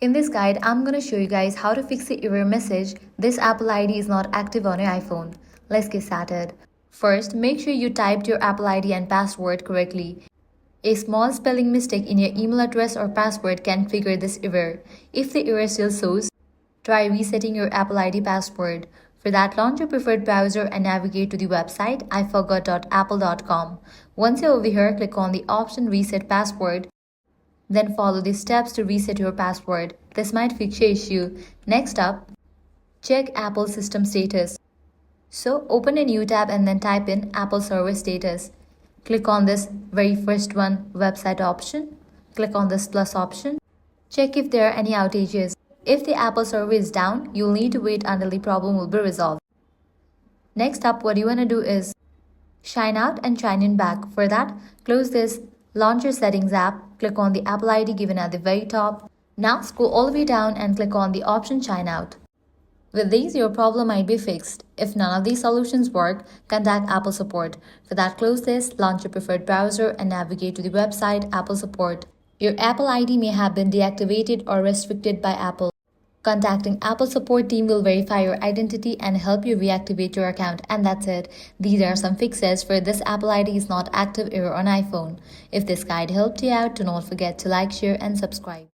In this guide, I'm going to show you guys how to fix the error message, "This Apple ID is not active on your iPhone." Let's get started. First, make sure you typed your Apple ID and password correctly. A small spelling mistake in your email address or password can trigger this error. If the error still shows, try resetting your Apple ID password. For that, launch your preferred browser and navigate to the website iforgot.apple.com. Once you're over here, click on the option Reset Password. Then follow the steps to reset your password. This might fix your issue. Next up, check Apple system status. So open a new tab and then type in Apple server status. Click on this very first one, website option. Click on this plus option. Check if there are any outages. If the Apple server is down, you'll need to wait until the problem will be resolved. Next up, what you want to do is sign out and sign in back. For that, close this Launch your Settings app, click on the Apple ID given at the very top. Now scroll all the way down and click on the option Sign Out. With these, your problem might be fixed. If none of these solutions work, contact Apple support. For that, close this, launch your preferred browser and navigate to the website Apple support. Your Apple ID may have been deactivated or restricted by Apple. Contacting Apple support team will verify your identity and help you reactivate your account. And that's it. These are some fixes for "This Apple ID is not active" error on iPhone. If this guide helped you out, do not forget to like, share and subscribe.